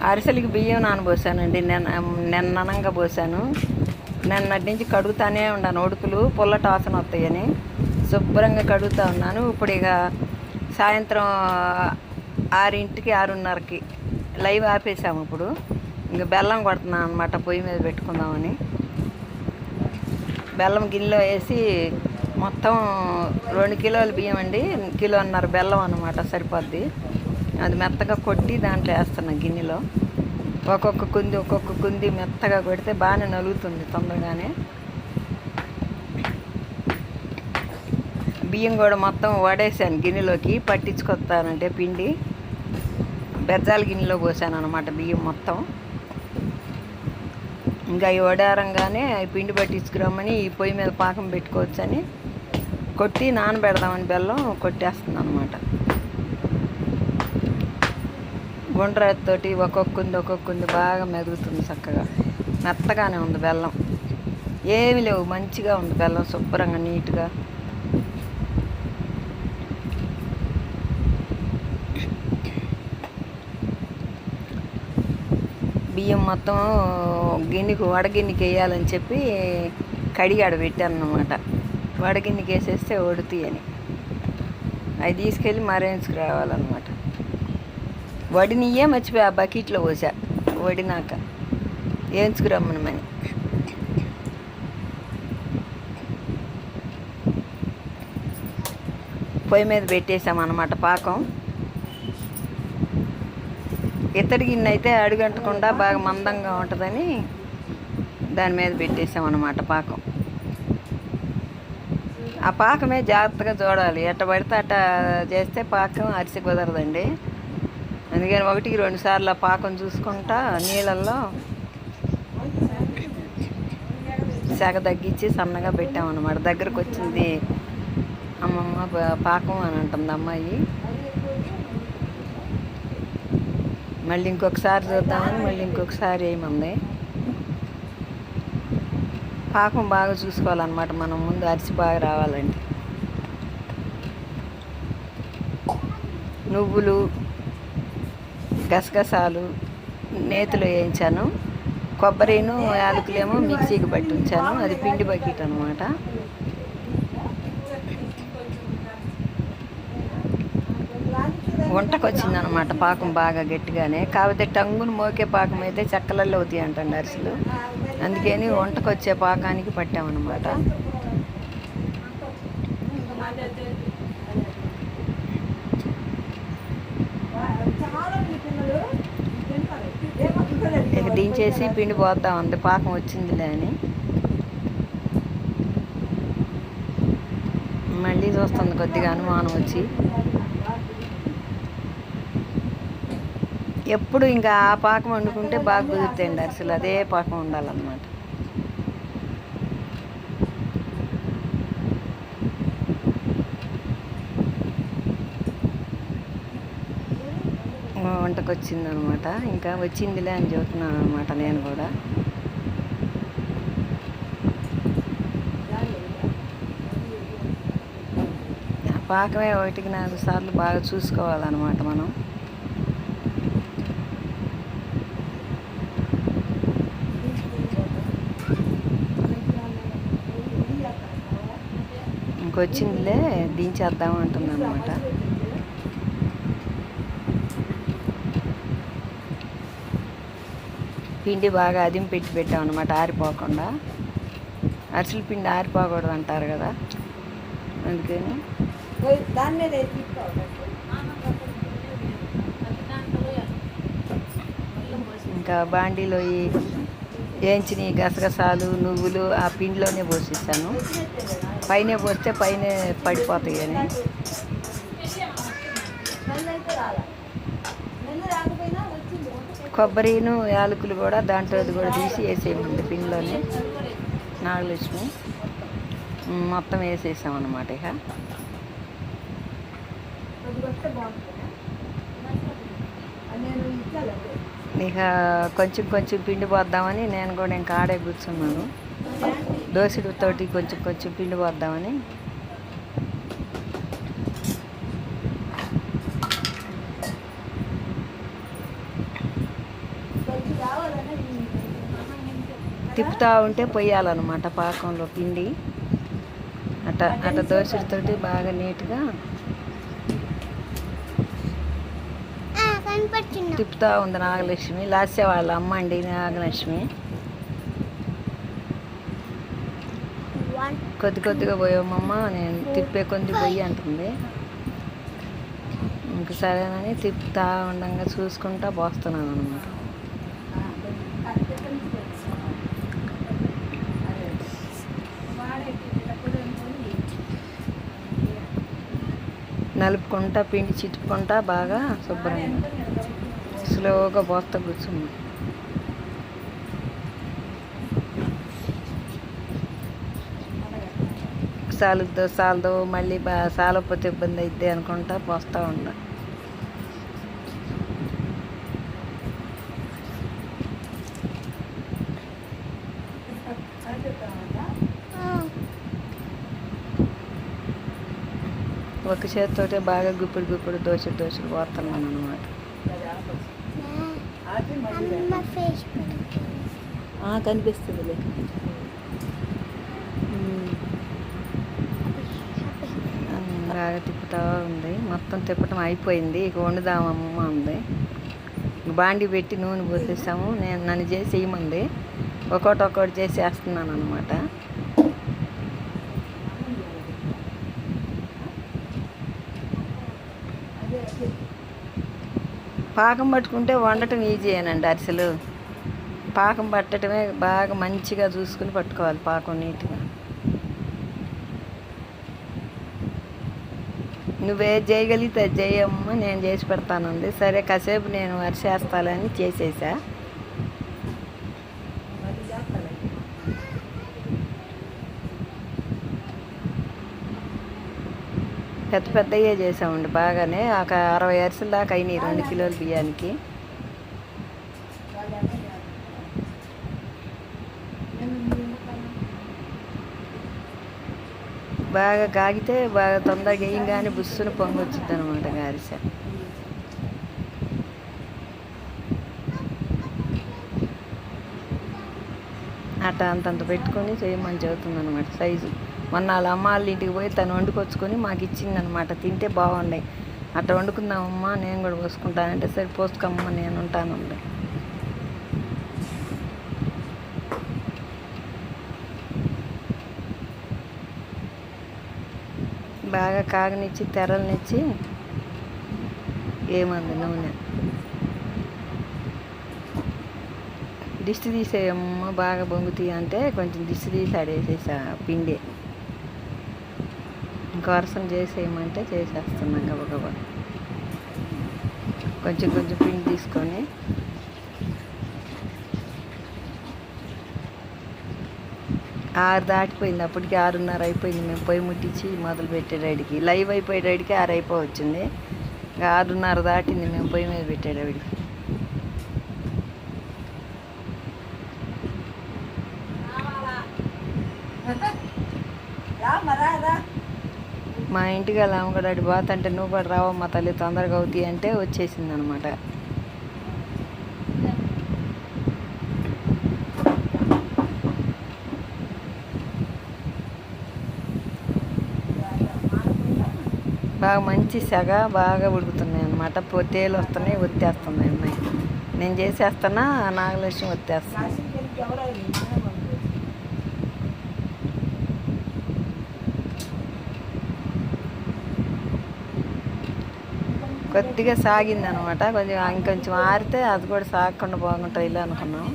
అరిసెలకి బియ్యం నానబోసానండి. నిన్ననంగా పోసాను. నిన్నటి నుంచి కడుగుతానే ఉన్నాను. ఉడుకులు పుల్లటి వాసన వస్తాయని శుభ్రంగా కడుగుతూ ఉన్నాను. ఇప్పుడు ఇక సాయంత్రం 6కి 6:30కి లైవ్ ఆపేసాము. ఇప్పుడు ఇంక బెల్లం కొడుతున్నాను అనమాట. పొయ్యి మీద పెట్టుకుందామని బెల్లం గిన్నెలో వేసి మొత్తం 2 కిలోల బియ్యం అండి, 1.5 కిలో బెల్లం అనమాట సరిపోద్ది. అది మెత్తగా కొట్టి దాంట్లో వేస్తున్నా గిన్నెలో. ఒక్కొక్క కుంది మెత్తగా కొడితే బాగానే నలుగుతుంది తొందరగానే. బియ్యం కూడా మొత్తం వడేసాను గిన్నెలోకి. పట్టించుకొస్తానంటే పిండి బెజ్జాల గిన్నెలో పోసాను అనమాట బియ్యం మొత్తం. ఇంకా ఈ వడారంగానే పిండి పట్టించుకురమ్మని ఈ పొయ్యి మీద పాకం పెట్టుకోవచ్చని కొట్టి నానబెడదామని బెల్లం కొట్టేస్తుంది అనమాట. గుండ్రతోటి ఒక్కొక్క కుంది బాగా మెదుగుతుంది చక్కగా. మెత్తగానే ఉంది బెల్లం, ఏమి లేవు, మంచిగా ఉంది బెల్లం శుభ్రంగా నీట్గా. బియ్యం మొత్తం వడగిన్నెకి వేయాలని చెప్పి కడిగి ఆడబెట్టాను అనమాట. వడగిన్నెకి వేసేస్తే వడుతాయని అవి తీసుకెళ్ళి మరేంచుకు రావాలన్నమాట. వడినియే మర్చిపోయి ఆ బకెట్లో పోసా. వడినాక వేయించుకురమ్మనమని. పొయ్యి మీద పెట్టేసామన్నమాట పాకం. ఇత్తడి గిన్నె అయితే అడుగంటకుండా బాగా మందంగా ఉంటుందని దాని మీద పెట్టేసామన్నమాట పాకం. ఆ పాకమే జాగ్రత్తగా చూడాలి. ఎట్ట పడితే అట్ట చేస్తే పాకం అరిసి కుదరదండి. అందుకని 1-2 సార్లు ఆ పాకం చూసుకుంటా నీళ్ళల్లో సెగ తగ్గించి సన్నగా పెట్టామన్నమాట. దగ్గరకు వచ్చింది అమ్మమ్మ పాకం అని అంటుంది అమ్మాయి. మళ్ళీ ఇంకొకసారి చూద్దామని మళ్ళీ ఇంకొకసారి వేయమంది. పాకం బాగా చూసుకోవాలన్నమాట మనం ముందు, అరిసి బాగా రావాలండి. నువ్వులు, గసగసాలు నేతిలో వేయించాను. కొబ్బరిను యాలకులేమో మిక్సీకి పట్టి ఉంచాను. అది పిండి బకెట్ అనమాట. వంటకు వచ్చిందనమాట పాకం బాగా గట్టిగానే. కాకపోతే టంగును మోకే పాకం అయితే చెక్కలల్లో అవుతాయి అంటండి అరిసెలు. అందుకని వంటకు వచ్చే పాకానికి పట్టామన్నమాట. ఇక దించేసి పిండి పోద్దాం అంది, పాకం వచ్చిందిలే అని. మళ్ళీ చూస్తుంది కొద్దిగా అనుమానం వచ్చి. ఎప్పుడు ఇంకా ఆ పాకం వండుకుంటే బాగా కుదురుతాయండి అరిసెలు. అదే పాకం ఉండాలన్నమాట. వంటకు వచ్చిందనమాట. ఇంకా వచ్చిందిలే అని చెబుతున్నాను అనమాట నేను కూడా. పాకమే 1-4 సార్లు బాగా చూసుకోవాలన్నమాట మనం. ఇంకొచ్చిందిలే దించేద్దాం అంటున్నాను అనమాట. పిండి బాగా అదిం పెట్టాం అనమాట ఆరిపోకుండా. అరిసెల పిండి ఆరిపోకూడదు అంటారు కదా, అందుకని ఇంకా బాండీలో వేయించిన గసగసాలు నువ్వులు ఆ పిండిలోనే పోసేసాను. పైన పోస్తే పైన పడిపోతాయి అని. కొబ్బరిను యాలకులు కూడా దాంట్లోది కూడా తీసి వేసేయమండి పిండిలోనే. నాగలక్ష్మి మొత్తం వేసేసామన్నమాట. ఇక కొంచెం పిండి పోద్దామని నేను కూడా ఇంకా ఆడే కూర్చున్నాను. దోసెడుతోటి కొంచెం పిండి పోద్దామని. తిప్పుతూ ఉంటే పొయ్యాలన్నమాట పాకంలో పిండి. అట్ట దోశతోటి బాగా నీట్గా తిప్పుతూ ఉంది నాగలక్ష్మి. లాస్య వాళ్ళ అమ్మ అండి నాగలక్ష్మి. కొద్దిగా పోయామమ్మ, నేను తిప్పే కొద్ది పోయి అంటుంది. ఇంక సరేనని తిప్పుతా ఉండగా చూసుకుంటా పోస్తున్నాను అనమాట. నలుపుకుంటా పిండి చిట్టుకుంటా బాగా శుభ్రంగా స్లోగా పోస్తా కూర్చున్నా. సాలదో మళ్ళీ సాలపోతే ఇబ్బంది అయితే అనుకుంటా పోస్తూ ఉండ. ఒక చేతితోటే బాగా గుప్పుడు దోశలు పోతున్నాను అనమాట. కనిపిస్తుందిలే. బాగా తిప్పుతూ ఉంది. మొత్తం తిప్పటం అయిపోయింది. ఇక వండుదామమ్మ ఉంది. బాండి పెట్టి నూనె పోసేసాము. నన్ను చేసి ఇవ్వమంది. ఒక్కొక్కటి చేసి వేస్తున్నాను అనమాట. పాకం పట్టుకుంటే వండటం ఈజీయేనండి అరిసెలు. పాకం పట్టడమే బాగా మంచిగా చూసుకుని పట్టుకోవాలి పాకం నీట్గా. నువ్వే చేయగలిగితే చేయమ్మ, నేను చేసి పెడతానుంది. సరే కాసేపు నేను అరిసేస్తాలని చేసేసా. పెద్దయ్యే చేసామండి బాగానే. ఒక 60 అరిసెల దాకా అయినాయి 2 కిలోల బియ్యానికి. బాగా కాగితే బాగా తొందరగా వేయంగానే బుస్సున పొంగొచ్చుద్ది అనమాట అరిసె. అంతంత పెట్టుకొని చేయమని చెబుతుంది అనమాట సైజు. మొన్న వాళ్ళ అమ్మ వాళ్ళ ఇంటికి పోయి తను వండుకొచ్చుకొని మాకు ఇచ్చిందనమాట. తింటే బాగున్నాయి. అట్లా వండుకుందామమ్మా, నేను కూడా పోసుకుంటానంటే సరే పోసుకోమ్మా, నేను ఉంటానండి. బాగా కాగనిచ్చి తెరలనిచ్చి ఏమంది నూనె దిష్టి తీసేయమ్మ, బాగా బొంగుతీ అంటే కొంచెం దిష్టి తీసి ఆడేసేసా పిండి. ఇంకో వరసం చేసేయమంటే చేసేస్తున్నాం గబగబా. కొంచెం పిండి తీసుకొని ఆరు దాటిపోయింది. అప్పటికి 6:30 అయిపోయింది. మేము పొయ్యి ముట్టించి మొదలు పెట్టేటడికి లైవ్ అయిపోయేటడికి 6 అయిపోవచ్చింది. ఇంకా 6:30 దాటింది మేము పొయ్యి మీద పెట్టేటడికి. మా ఇంటికి అలా అమ్మగడాడి బాతంటే నువ్వు కూడా రావమ్మ తల్లి తొందరగా అవుతాయి అంటే వచ్చేసింది అనమాట. బాగా మంచి సెగ బాగా ఉడుకుతున్నాయి అనమాట. తేలు వస్తున్నాయి, ఒత్తేస్తున్నాయి అమ్మాయి. నేను చేసేస్తున్నా, నాగలక్ష్మి ఒత్తేస్తున్నా. కొద్దిగా సాగింది అనమాట. ఇంకొంచెం ఆరితే అది కూడా సాగకుండా బాగుంటుంది ఇలా అనుకున్నాం.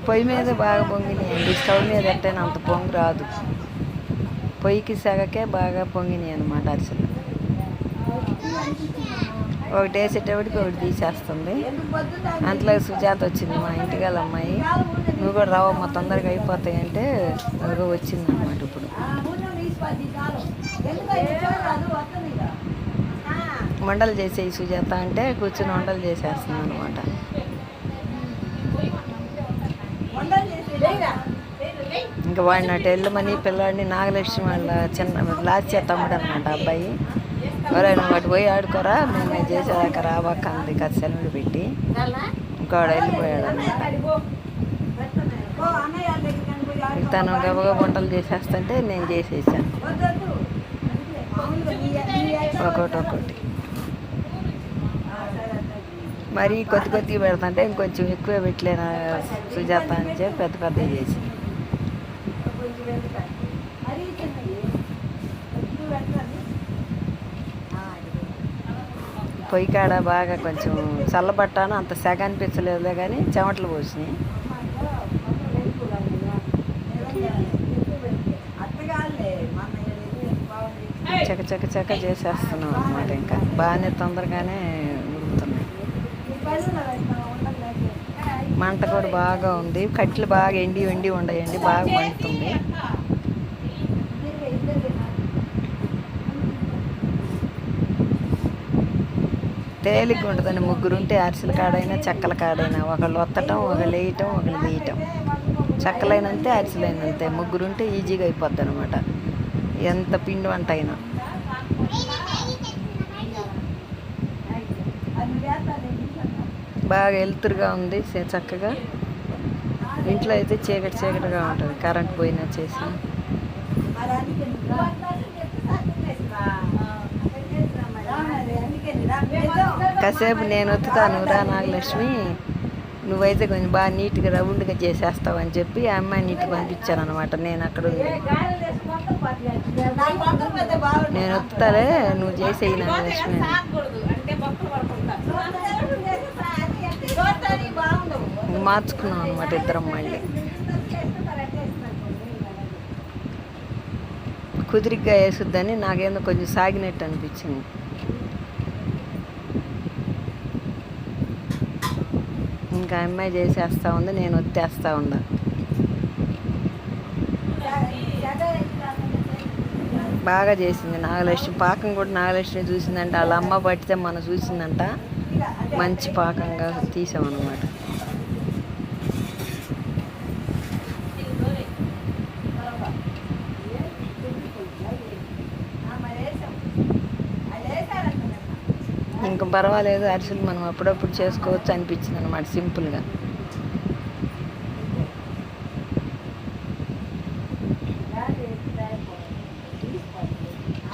పొయ్యి మీద బాగా పొంగినాయండి. స్టవ్ మీద ఎట్టైనా అంత పొంగి రాదు. పొయ్యికి సెగకే బాగా పొంగినాయి అనమాట అరిసెలు. ఒకటి వేసేటప్పటికి ఒకటి తీసేస్తుంది. అంతలో సుజాత వచ్చింది, మా ఇంటికి వాళ్ళ అమ్మాయి. నువ్వు కూడా రావమ్మ తొందరగా అయిపోతాయి అంటే అదిగో వచ్చింది అనమాట. ఇప్పుడు వంటలు చేసేయి సుజాత అంటే కూర్చుని వంటలు చేసేస్తుంది అనమాట. ఇంకా వాడిని అటు వెళ్ళమని పిల్లాడిని నాగలక్ష్మి వాళ్ళ చిన్న లాస్య తమ్ముడు అనమాట అబ్బాయి. ఎవరైనా వాటి పోయి ఆడుకోరా, మేము చేసేదాకా రాబాక అంది కదా సెలవులు పెట్టి. ఇంకోడు వెళ్ళిపోయాడు అనమాట. తను గబగబ వంటలు చేసేస్తుంటే నేను చేసేసాను ఒక్కొక్కటి. మరీ కొద్దిగా పెడతాంటే ఇంకొంచెం ఎక్కువ పెట్టలేను సుజాత అని చెప్పి పెద్ద చేసి. పొయ్యి కాడ బాగా కొంచెం చల్లబట్టాను, అంత సెగ అనిపించలేదులే కానీ చెమటలు పోసినాయి. చక్క చేసేస్తున్నాం అన్నమాట. ఇంకా బాగానే తొందరగానే ఉడుకుతున్నాయి. మంట కూడా బాగా ఉంది, కట్టెలు బాగా ఎండి ఉండయండి, బాగా మండుతుంది. తేలిగ్గా ఉంటుందండి. ముగ్గురుంటే అరిసెల కాడైనా చెక్కల కాడైనా ఒకళ్ళు ఒత్తటం, ఒకళ్ళు వేయటం, ఒకళ్ళు తీయటం. చెక్కలైనంతే అరిసెలైనంతే, ముగ్గురుంటే ఈజీగా అయిపోద్ది అనమాట ఎంత పిండి వంట అయినా. బాగా వెలుతురుగా ఉంది, చక్కగా. ఇంట్లో అయితే చీకటిగా ఉంటుంది, కరెంట్ పోయినా చేసి. కాసేపు నేను ఒత్తుతాను రా నాగలక్ష్మి, నువ్వైతే కొంచెం బాగా నీట్గా రౌండ్గా చేసేస్తావు అని చెప్పి ఆ అమ్మాయి నీట్గా పంపించాను అనమాట. నేను అక్కడ నేను ఒత్తుతాలే, నువ్వు చేసేయి నాగలక్ష్మి. మార్చుకున్నాం అనమాట ఇద్దరం. మళ్ళీ కుదిరిగ్గా వేసుద్దని నాకేందో కొంచెం సాగినట్టు అనిపించింది. ఇంకా అమ్మాయి చేసేస్తూ ఉంది, నేను ఒత్తేస్తూ ఉందా. బాగా చేసింది నాగలక్ష్మి. పాకం కూడా నాగలక్ష్మి చూసిందంట, వాళ్ళ అమ్మ పట్టితే మనం చూసిందంట. మంచి పాకంగా తీసామన్నమాట. ఇంకా పర్వాలేదు, అరిసెలు మనం అప్పుడప్పుడు చేసుకోవచ్చు అనిపించింది అనమాట సింపుల్గా.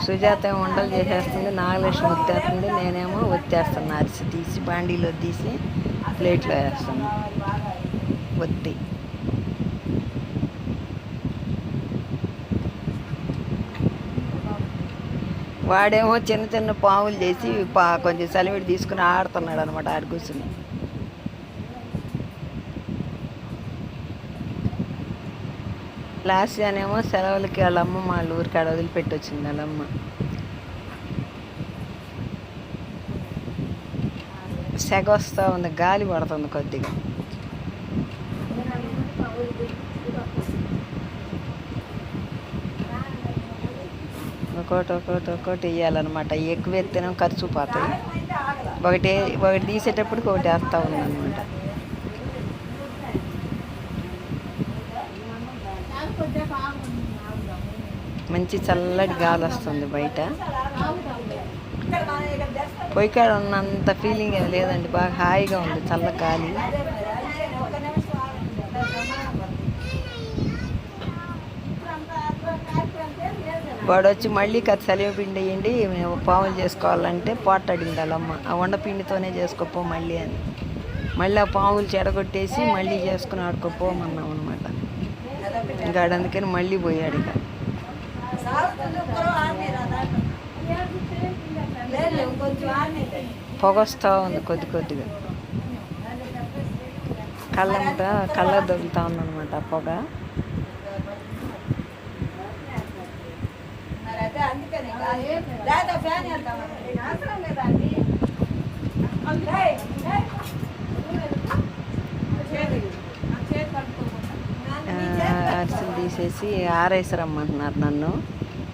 సుజాత వంటలు చేసేస్తుంది, నాగలక్ష్మి ఒత్తేస్తుంది, నేనేమో ఒత్తేస్తాను. అరిసి తీసి బాండీలో తీసి ప్లేట్లో వేస్తాను ఒత్తి. వాడేమో చిన్న పాములు చేసి కొంచెం సలివిడి తీసుకుని ఆడుతున్నాడు అనమాట, ఆడి కూర్చుని. లాస్ట్ అనేమో సెలవులకి వాళ్ళ అమ్మ వాళ్ళ ఊరికాడ వదిలిపెట్టి వచ్చింది వాళ్ళమ్మ. సెగ వస్తూ ఉంది, గాలి పడుతుంది కొద్దిగా. ఒక్కొక్కటి వేయాలన్నమాట. ఎక్కువ ఎత్తేనో ఖర్చు పోతాయి. ఒకటి తీసేటప్పటికి ఒకటి వేస్తూ ఉందన్నమాట. మంచి చల్లటి గాలి వస్తుంది బయట. పొయ్యికాడ ఉన్నంత ఫీలింగ్ ఏమి లేదండి, బాగా హాయిగా ఉంది చల్ల గాలి. వాడు వచ్చి మళ్ళీ సెలవు పిండి వేయండి, మేము పాములు చేసుకోవాలంటే పోట అడిగింది వాళ్ళమ్మ. ఆ వండపిండితోనే చేసుకోపో మళ్ళీ అని. మళ్ళీ ఆ పాములు చెడగొట్టేసి మళ్ళీ చేసుకుని ఆడుకోపోమన్నాం అనమాట. ఇంకా అందుకని మళ్ళీ పోయాడు. ఇక పొగ వస్తూ ఉంది కొద్దిగా. కళ్ళ దొరుకుతూ ఉందన్నమాట పొగ. అరిసెలు తీసేసి ఆరేసి రమ్మంటున్నారు నన్ను.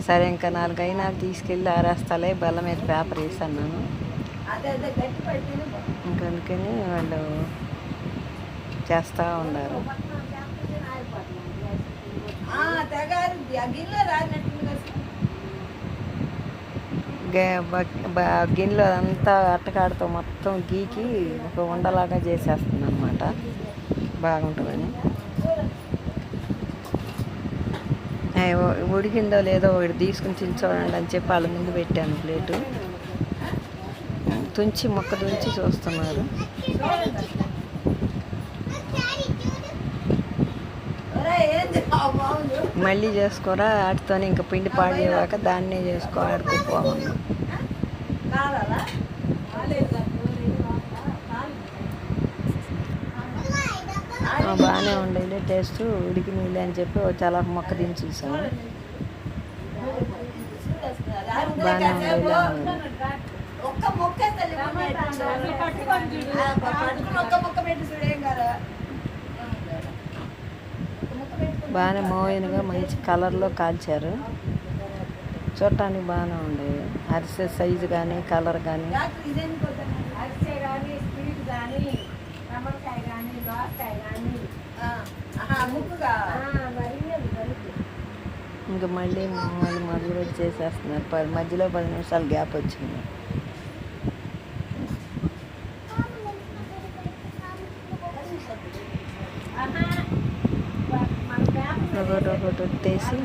సరే ఇంకా 4 అయినాక తీసుకెళ్ళి ఆరేస్తాలే, బెల్లం మీద పేపర్ వేసాను నేను. ఇంకా అందుకని వాళ్ళు చేస్తూ ఉన్నారు. గిన్నెలో అంతా అట్టకాడతో మొత్తం గీకి ఒక ఉండలాగా చేసేస్తుంది అనమాట. బాగుంటుందని. ఉడికిందో లేదో ఒకటి తీసుకుని తిని చూడండి అని చెప్పి వాళ్ళ ముందు పెట్టాను ప్లేటు. ముక్క తుంచి చూస్తున్నారు. మళ్ళీ చేసుకోరా వాటితోనే ఇంకా పిండి పాడేవాక దాన్నే చేసుకో ఆడుకోపోమన్నా. బాగానే ఉండేది టేస్ట్. ఉడికి నీళ్ళు అని చెప్పి చాలా మొక్క తిని చూసాను. బాగానే ఉండేది. బాగానే మోయిన్గా మంచి కలర్లో కాల్చారు. చూడటానికి బాగానే ఉండేవి. అరిసె సైజు కానీ కలర్ కానీ. ఇంకా మళ్ళీ మొదలు చేసేస్తున్నారు. మధ్యలో 10 నిమిషాలు గ్యాప్ వచ్చింది. ఒకటి వచ్చేసి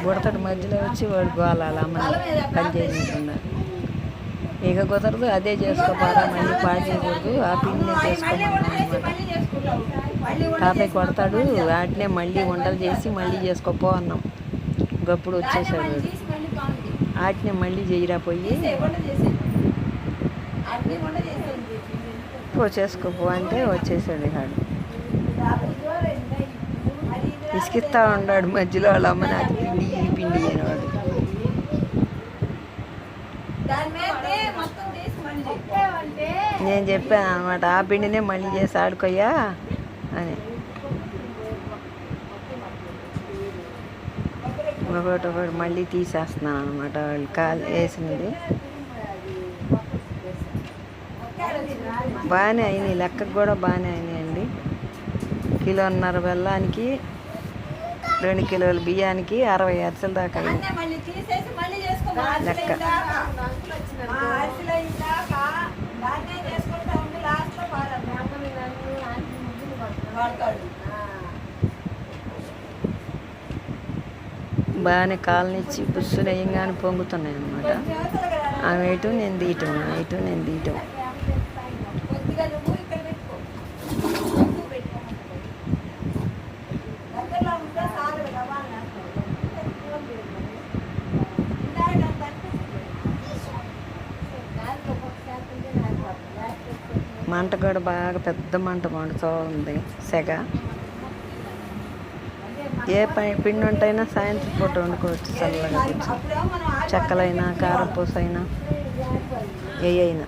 బుడతడు మధ్యలో వచ్చి వాడు గోలాలి అమ్మని పని చేయకుండా. ఇక కుదరదు, అదే చేసుకోపోరా, మళ్ళీ పాడు చేయకూడదు, ఆ పిండినే చేసుకోమన్నాను అనమాట. కాపే కొడతాడు, వాటినే మళ్ళీ వంటలు చేసి మళ్ళీ చేసుకోపో అన్నాం. గప్పుడు వచ్చేసాడు వాడు. వాటినే మళ్ళీ చేయరా పోయి చేసుకోపో అంటే వచ్చేసాడు. వాడు ఇసుకిస్తా ఉన్నాడు మధ్యలో వాళ్ళ అమ్మ. నాకు పిండి ఈ పిండి అనేవాడు. నేను చెప్పాను అనమాట, ఆ పిండినే మళ్ళీ చేసి ఆడుకోయ్యా అని. ఒకటి మళ్ళీ తీసేస్తున్నాను అనమాట. వాళ్ళు వేసినది బాగానే అయినాయి. లెక్కకు కూడా బాగానే అయినాయండి. 1.5 కిలోల బెల్లానికి 2 కిలోల బియ్యానికి 60 అరిసెల దాకా అయింది లెక్క. బాగానే కాలనిచ్చి పుస్సు నెయ్యంగానే పొంగుతున్నాయి అన్నమాట. ఆమె ఇటు నేను తీయటం, ఇటు నేను తీయటం. మంట కూడా బాగా పెద్ద మంట మండుతూ ఉంది. సెగ. ఏ పిండి వంటైనా సాయంత్రం పూట వండుకోవచ్చు చల్లగా. చెక్కలైనా కారపూస అయినా ఏ అయినా.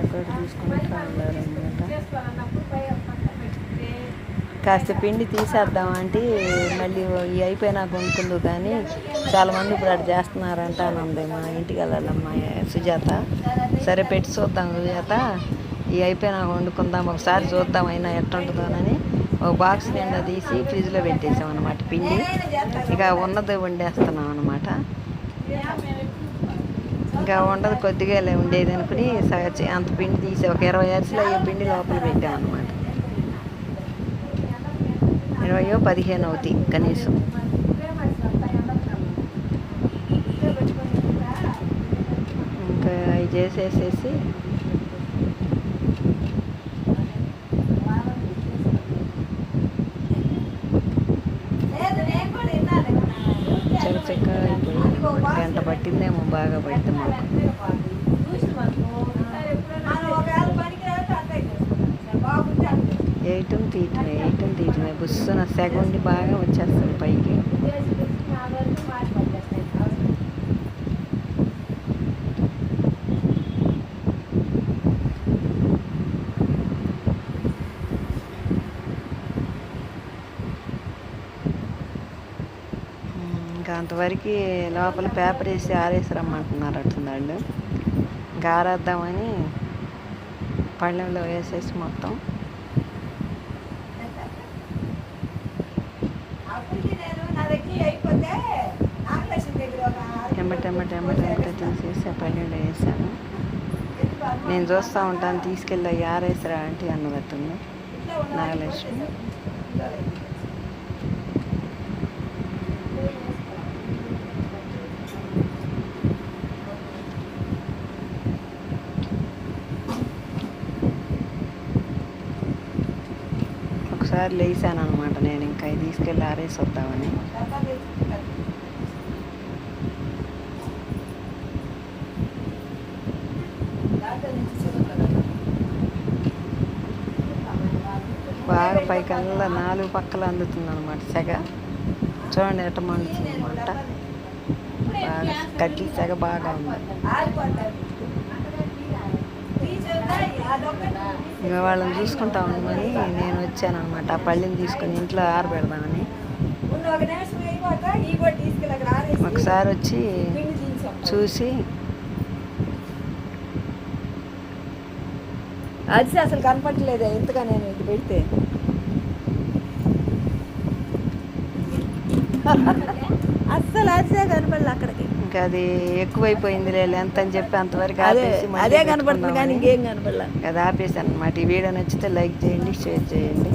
ఒకటి తీసుకుంటూ ఉన్నారనమాట. కాస్త పిండి తీసేద్దామంటే మళ్ళీ ఇవి అయిపోయినాక వండుకుందు కానీ చాలామంది ఇప్పుడు అటు చేస్తున్నారంట అని ఉంది. మా ఇంటికి వెళ్ళాలమ్మా సుజాత. సరే పెట్టి చూద్దాం సుజాత, ఇవి అయిపోయినాక వండుకుందాం, ఒకసారి చూద్దాం అయినా ఎట్టుంటుందోనని ఒక బాక్స్ నిండా తీసి ఫ్రిడ్జ్లో పెట్టేసాం అనమాట పిండి. ఇక ఉన్నది వండేస్తున్నాం అనమాట. ఇంకా ఉండదు కొద్దిగా ఉండేది అనుకుని అంత పిండి తీసి ఒక 20 అరిసెలు అయ్యే పిండి లోపల పెట్టామన్నమాట. 20-15 అవుతాయి కనీసం. ఇంకా అవి చేసేసేసి చకచక అయిపోయింది. 1 గంట పట్టిందేమో బాగా పడితే మాకు. వేయటం తీయటమే బుస్సున సెగ ఉండి బాగా వచ్చేస్తుంది పైకి. అంతవరకు లోపల పేపర్ వేసి ఆరేసి రమ్మంటున్నారు అట్టుందండి. ఇంకా ఆరేద్దామని పళ్ళెంలో వేసేసి మొత్తం ఎమ్మటెమ్మట తీసేసి ఆ పళ్ళెంలో వేసాను. నేను చూస్తూ ఉంటాను, తీసుకెళ్ళి ఆరేసిరా అంటే అన్నదట్టుంది నాగలక్ష్మి. ఒకసారి లేసాను అనమాట నేను, ఇంకా ఇది తీసుకెళ్ళి ఆరేసి వద్దామని. బాగా పైకల్లా 4 పక్కల అందుతుంది అనమాట సెగ. చూడండి ఎట్ట మండుతుంది అనమాట. బాగా కడ్డీ సెగ బాగా ఉంది. ఇంకా వాళ్ళని చూసుకుంటా ఉండమని నేను వచ్చాను అనమాట. ఆ పళ్ళిని తీసుకొని ఇంట్లో ఆరబెడదామని. ఒకసారి వచ్చి చూసి అది అసలు కనపడలేదా ఎంతగా నేను ఇది పెడితే. అస్సలు అదే కనపడలే అక్కడికి. ఇంకా అది ఎక్కువైపోయింది ఎంత అని చెప్పి అంతవరకు అదే కనపడుతుంది కానీ ఇంకేం కనపడలే. అది ఆపేసాను అనమాట. ఈ వీడియో నచ్చితే లైక్ చేయండి, షేర్ చేయండి.